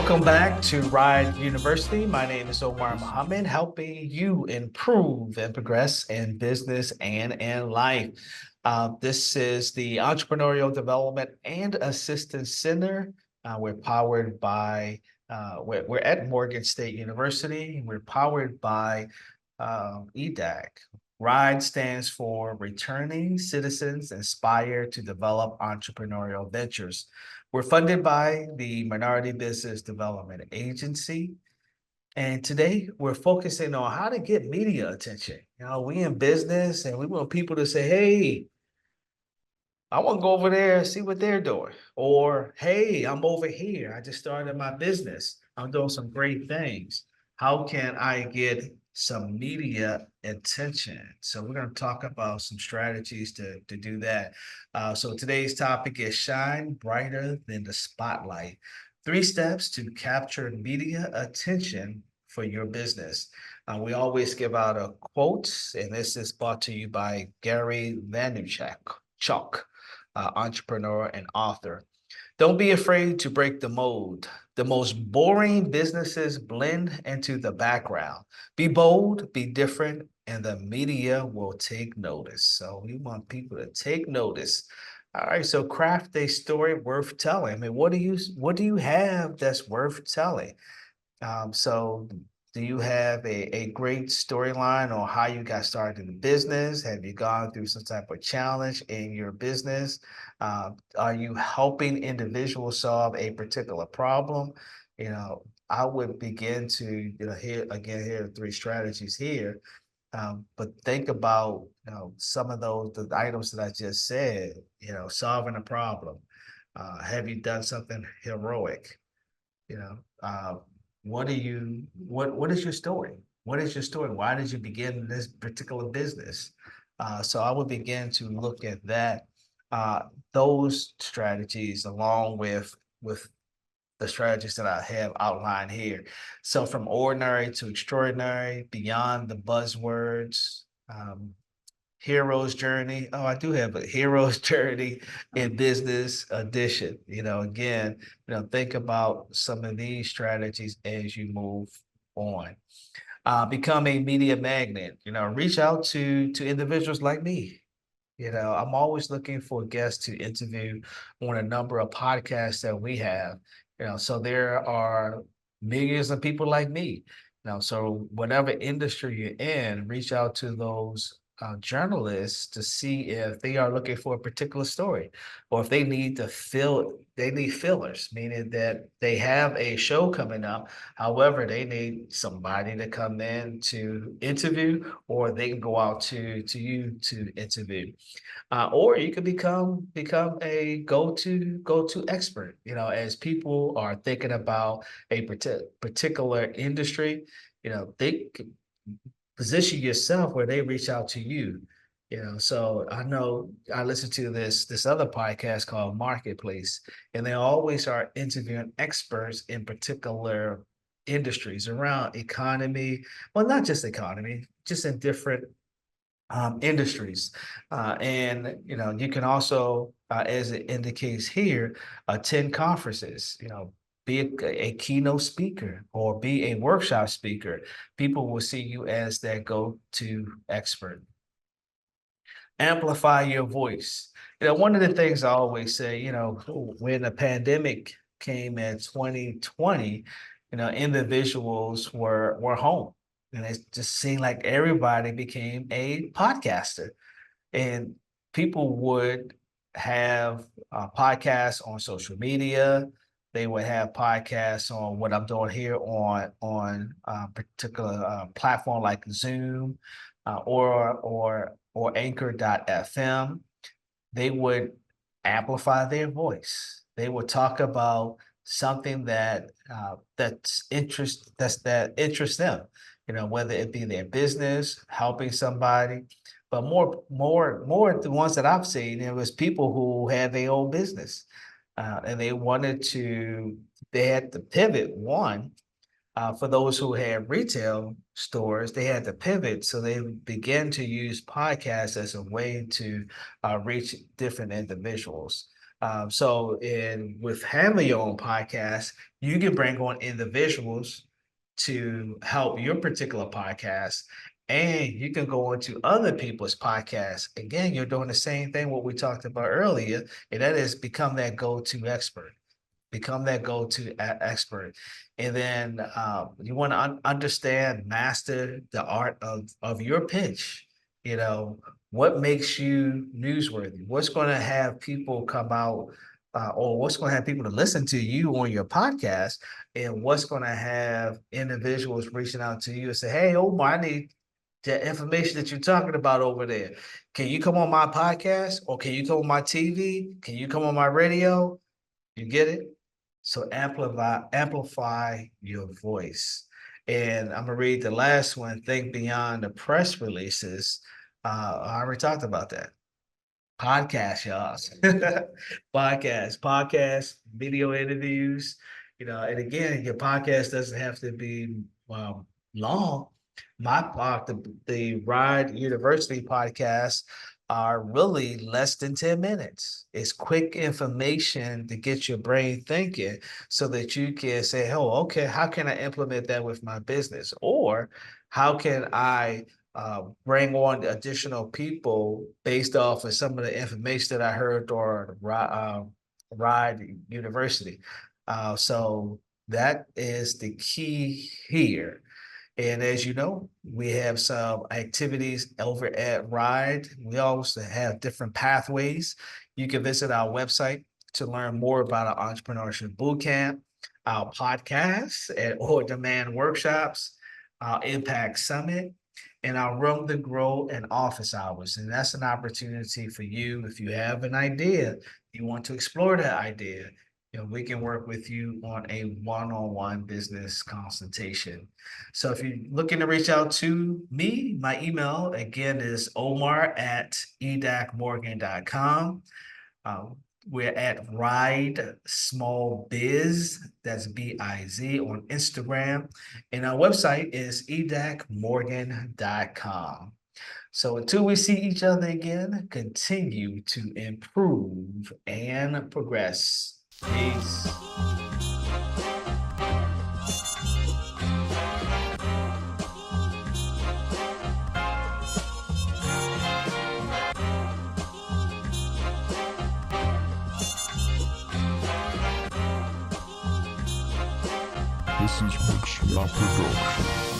Welcome back to Ride University. My name is Omar Muhammad, helping you improve and progress in business and in life. This is the Entrepreneurial Development and Assistance Center. We're powered by, we're at Morgan State University. We're powered by EDAC. RIDE stands for Returning Citizens Inspired to Develop Entrepreneurial Ventures. We're funded by the Minority Business Development Agency. And today we're focusing on how to get media attention. We in business and we want people to say, hey, I want to go over there and see what they're doing. Or, hey, I'm over here. I just started my business. I'm doing some great things. How can I get some media attention? So we're going to talk about some strategies to do that. So today's topic is shine brighter than the spotlight. 3 steps to capture media attention for your business. We always give out a quote, and this is brought to you by Gary Vaynerchuk. Entrepreneur and author. Don't be afraid to break the mold. The most boring businesses blend into the background. Be bold, be different, and the media will take notice. So we want people to take notice. All right, so craft a story worth telling. I mean, what do you have that's worth telling? So do you have a great storyline on how you got started in the business? Have you gone through some type of challenge in your business? Are you helping individuals solve a particular problem? I would begin to, here again, here are 3 strategies here. But think about, some of the items that I just said, solving a problem. Have you done something heroic? You know, what is your story? What is your story? Why did you begin this particular business? So I would begin to look at that, those strategies along with the strategies that I have outlined here. So from ordinary to extraordinary, beyond the buzzwords, hero's journey. Oh, I do have a hero's journey in business edition. Again, think about some of these strategies as you move on. Become a media magnet. Reach out to individuals like me. I'm always looking for guests to interview on a number of podcasts that we have. So there are millions of people like me. So whatever industry you're in, reach out to those journalists to see if they are looking for a particular story, or if they need fillers, meaning that they have a show coming up. However, they need somebody to come in to interview, or they can go out to you to interview. Or you could become a go-to expert. As people are thinking about a particular industry, they could position yourself where they reach out to you. So I know I listen to this other podcast called Marketplace, and they always are interviewing experts in particular industries around economy. Well, not just economy, just in different industries. And you can also, as it indicates here, attend conferences. Be a keynote speaker or be a workshop speaker. People will see you as their go-to expert. Amplify your voice. One of the things I always say, when the pandemic came in 2020, individuals were home, and it just seemed like everybody became a podcaster, and people would have podcasts on social media. They would have podcasts on what I'm doing here on a particular platform like Zoom, or Anchor.fm. They would amplify their voice. They would talk about something that interests them. Whether it be their business, helping somebody, but more the ones that I've seen, it was people who had their own business, and they had to pivot. One, for those who had retail stores, they had to pivot. So they began to use podcasts as a way to reach different individuals. With having your own podcast, you can bring on individuals to help your particular podcast, and you can go into other people's podcasts. Again, you're doing the same thing what we talked about earlier, and that is become that go-to expert. Become that go-to expert, and then you want to understand, master the art of your pitch. You know, what makes you newsworthy? What's going to have people come out, or what's going to have people to listen to you on your podcast, and what's going to have individuals reaching out to you and say, "Hey, Omar, I need the information that you're talking about over there. Can you come on my podcast, or can you come on my TV? Can you come on my radio?" You get it? So amplify your voice. And I'm gonna read the last one, think beyond the press releases. I already talked about that. Podcast, y'all. Podcast, video interviews, and again, your podcast doesn't have to be long. The Ride University podcast are really less than 10 minutes. It's quick information to get your brain thinking so that you can say, oh, okay, how can I implement that with my business? Or how can I bring on additional people based off of some of the information that I heard during Ride University. So that is the key here. And as you know, we have some activities over at Ride. We also have different pathways. You can visit our website to learn more about our Entrepreneurship Bootcamp, our podcasts and Or Demand workshops, our Impact Summit, and our Room to Grow and office hours. And that's an opportunity for you. If you have an idea, you want to explore that idea, we can work with you on a one-on-one business consultation. So if you're looking to reach out to me, my email again is omar@edacmorgan.com. We're at Ride Small Biz, that's BIZ, on Instagram. And our website is edacmorgan.com. So until we see each other again, continue to improve and progress. Peace. This is Mitch La Production.